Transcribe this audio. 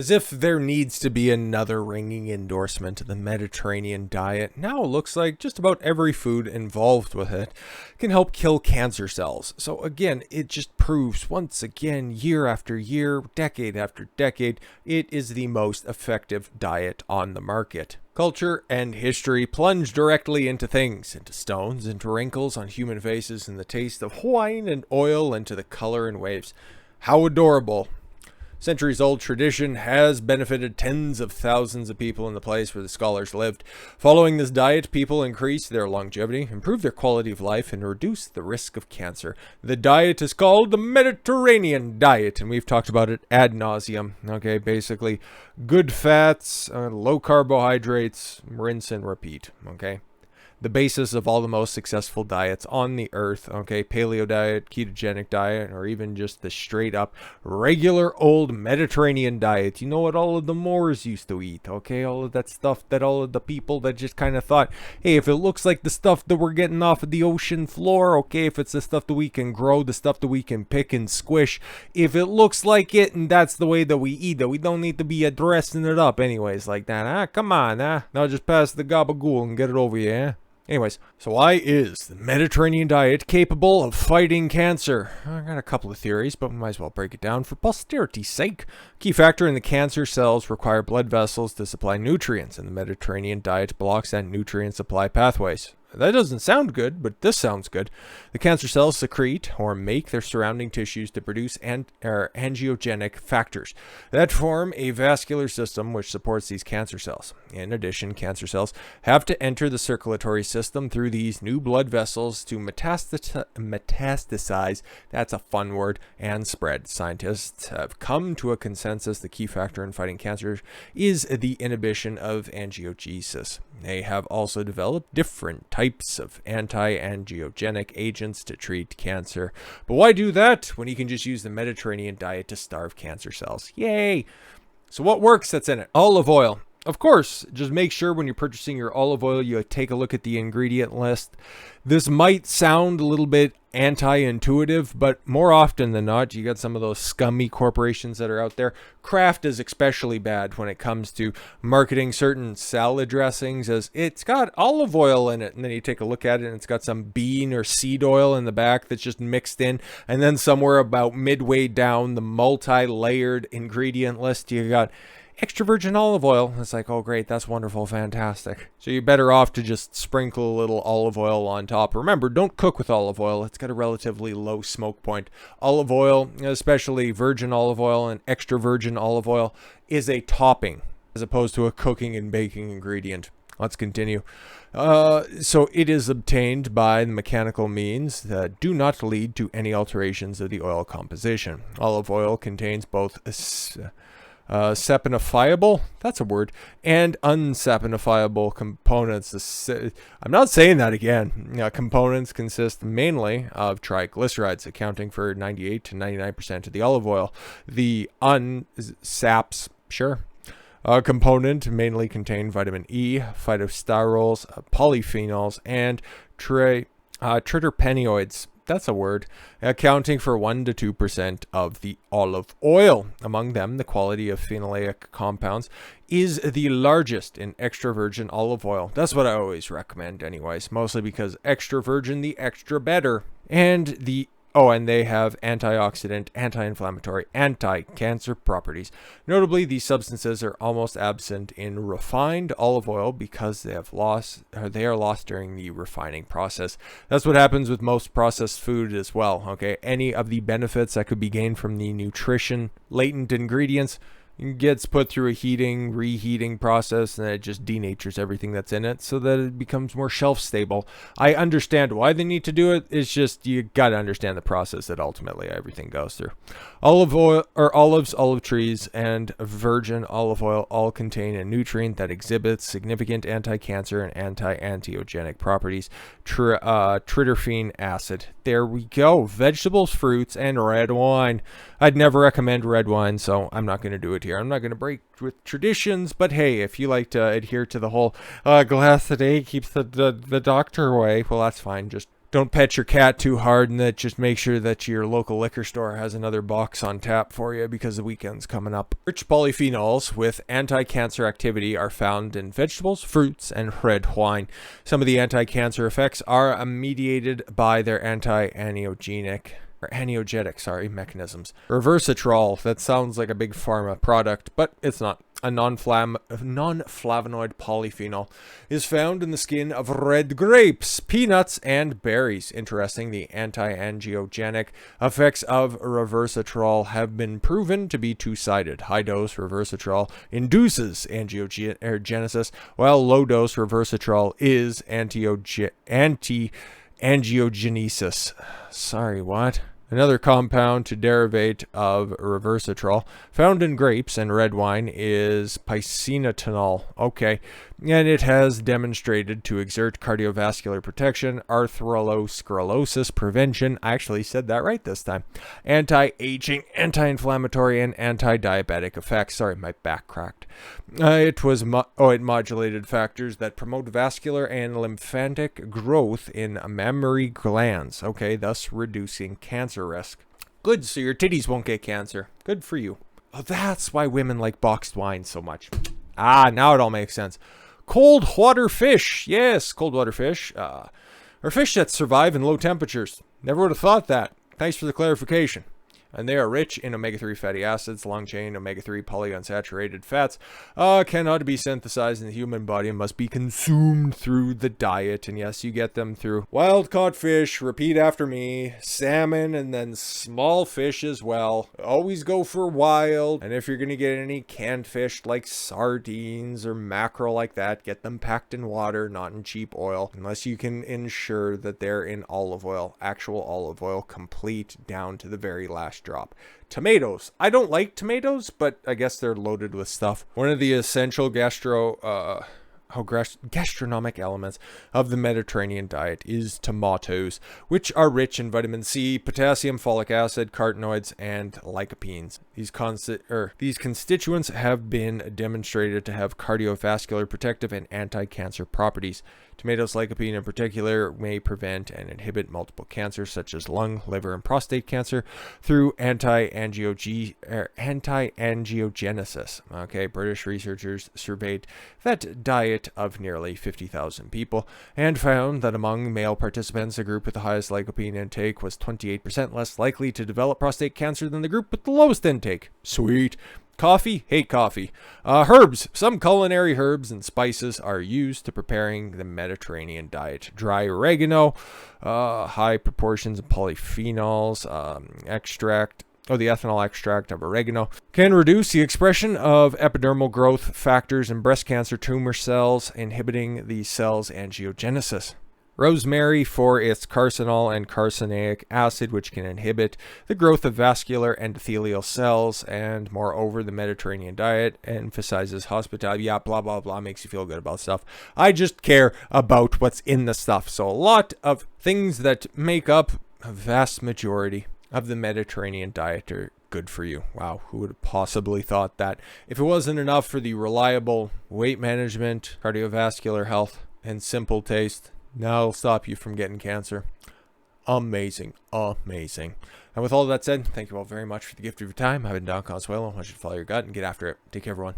As if there needs to be another ringing endorsement of the Mediterranean diet, now it looks like just about every food involved with it can help kill cancer cells. So again, it just proves once again, year after year, decade after decade, it is the most effective diet on the market. Culture and history plunge directly into things, into stones, into wrinkles on human faces, and the taste of wine and oil, into the color and waves. How adorable. Centuries-old tradition has benefited tens of thousands of people in the place where the scholars lived. Following this diet, people increased their longevity, improved their quality of life, and reduced the risk of cancer. The diet is called the Mediterranean diet, and we've talked about it ad nauseum. Okay, basically, good fats, low carbohydrates, rinse and repeat. Okay. The basis of all the most successful diets on the earth, okay, paleo diet, ketogenic diet, or even just the straight up regular old Mediterranean diet. You know what all of the Moors used to eat, okay, all of that stuff that all of the people that just kind of thought, hey, if it looks like the stuff that we're getting off of the ocean floor, okay, if it's the stuff that we can grow, the stuff that we can pick and squish, if it looks like it and that's the way that we eat, that we don't need to be dressing it up anyways like that, come on, now just pass the gabagool and get it over here, Anyways, so why is the Mediterranean diet capable of fighting cancer? I got a couple of theories, but we might as well break it down for posterity's sake. Key factor in the cancer cells require blood vessels to supply nutrients, and the Mediterranean diet blocks that nutrient supply pathways. That doesn't sound good, but this sounds good. The cancer cells secrete or make their surrounding tissues to produce angiogenic factors that form a vascular system which supports these cancer cells. In addition, cancer cells have to enter the circulatory system through these new blood vessels to metastasize, that's a fun word, and spread. Scientists have come to a consensus the key factor in fighting cancer is the inhibition of angiogenesis. They have also developed different types of anti-angiogenic agents to treat cancer. But why do that when you can just use the Mediterranean diet to starve cancer cells? Yay! So what works that's in it? Olive oil. Of course, just make sure when you're purchasing your olive oil, you take a look at the ingredient list. This might sound a little bit anti-intuitive, but more often than not, you got some of those scummy corporations that are out there. Kraft is especially bad when it comes to marketing certain salad dressings as it's got olive oil in it. And then you take a look at it and it's got some bean or seed oil in the back that's just mixed in. And then somewhere about midway down the multi-layered ingredient list, you got extra virgin olive oil. It's like, oh great, that's wonderful, fantastic. So you're better off to just sprinkle a little olive oil on top. Remember, don't cook with olive oil. It's got a relatively low smoke point. Olive oil, especially virgin olive oil and extra virgin olive oil, is a topping as opposed to a cooking and baking ingredient. Let's continue. So it is obtained by mechanical means that do not lead to any alterations of the oil composition. Olive oil contains both saponifiable, that's a word, and unsaponifiable components. I'm not saying that again. Components consist mainly of triglycerides, accounting for 98 to 99% of the olive oil. The unsaps, sure. Component mainly contain vitamin E, phytosterols, polyphenols, and triterpenoids. That's a word, accounting for 1 to 2% of the olive oil. Among them, the quality of phenolic compounds is the largest in extra virgin olive oil. That's what I always recommend anyways, mostly because extra virgin, the extra better. And they have antioxidant, anti-inflammatory, anti-cancer properties. Notably, these substances are almost absent in refined olive oil because they are lost during the refining process. That's what happens with most processed food as well. Okay, any of the benefits that could be gained from the nutrition latent ingredients gets put through a reheating process, and it just denatures everything that's in it so that it becomes more shelf stable. I understand why they need to do it. It's just you got to understand the process that ultimately everything goes through. Olive oil, or olives, olive trees, and virgin olive oil all contain a nutrient that exhibits significant anti-cancer and anti-angiogenic properties, tryptophan acid. There we go. Vegetables, fruits, and red wine. I'd never recommend red wine, so I'm not going to do it here. I'm not going to break with traditions, but hey, if you like to adhere to the whole glass a day keeps the doctor away, well, that's fine. Just Don't pet your cat too hard, and that just make sure that your local liquor store has another box on tap for you because the weekend's coming up. Rich polyphenols with anti-cancer activity are found in vegetables, fruits, and red wine. Some of the anti-cancer effects are mediated by their anti-angiogenic mechanisms. Reversitrol, that sounds like a big pharma product, but it's not. A non-flavonoid polyphenol is found in the skin of red grapes, peanuts, and berries. Interesting, the anti-angiogenic effects of reversitrol have been proven to be two-sided. High-dose reversitrol induces angiogenesis, while low-dose reversitrol is anti-angiogenesis. Sorry, what? Another compound to derivate of reversitrol found in grapes and red wine is piscinotenol. Okay, and it has demonstrated to exert cardiovascular protection, atherosclerosis prevention, I actually said that right this time, anti-aging, anti-inflammatory, and anti-diabetic effects. Sorry, my back cracked. It modulated factors that promote vascular and lymphatic growth in mammary glands, okay, thus reducing cancer risk. Good, so your titties won't get cancer. Good for you. Oh, that's why women like boxed wine so much. Now it all makes sense. Cold water fish. Yes, cold water fish. Are fish that survive in low temperatures. Never would have thought that. Thanks for the clarification. And they are rich in omega-3 fatty acids, long-chain omega-3 polyunsaturated fats, cannot be synthesized in the human body and must be consumed through the diet. And yes, you get them through wild-caught fish, repeat after me, salmon, and then small fish as well. Always go for wild. And if you're going to get any canned fish like sardines or mackerel like that, get them packed in water, not in cheap oil, unless you can ensure that they're in olive oil, actual olive oil, complete down to the very last drop. Tomatoes. I don't like tomatoes, but I guess they're loaded with stuff. One of the essential gastronomic elements of the Mediterranean diet is tomatoes, which are rich in vitamin C, potassium, folic acid, carotenoids, and lycopenes. These constituents have been demonstrated to have cardiovascular, protective, and anti-cancer properties. Tomatoes, lycopene in particular, may prevent and inhibit multiple cancers such as lung, liver, and prostate cancer through anti-angiogenesis. Okay, British researchers surveyed that diet of nearly 50,000 people and found that among male participants, the group with the highest lycopene intake was 28% less likely to develop prostate cancer than the group with the lowest intake. Sweet. Coffee? Hate coffee. Herbs. Some culinary herbs and spices are used to preparing the Mediterranean diet. Dry oregano, high proportions of polyphenols, the ethanol extract of oregano can reduce the expression of epidermal growth factors in breast cancer tumor cells, inhibiting the cell's angiogenesis. Rosemary for its carcinol and carcinoic acid, which can inhibit the growth of vascular endothelial cells, and moreover, the Mediterranean diet emphasizes hospitality. Yeah, blah, blah, blah, makes you feel good about stuff. I just care about what's in the stuff. So a lot of things that make up a vast majority of the Mediterranean diet are good for you. Wow, who would have possibly thought that? If it wasn't enough for the reliable weight management, cardiovascular health, and simple taste, now it'll stop you from getting cancer. Amazing. Amazing. And with all that said, thank you all very much for the gift of your time. I've been Don Consuelo. I want you to follow your gut and get after it. Take care, everyone.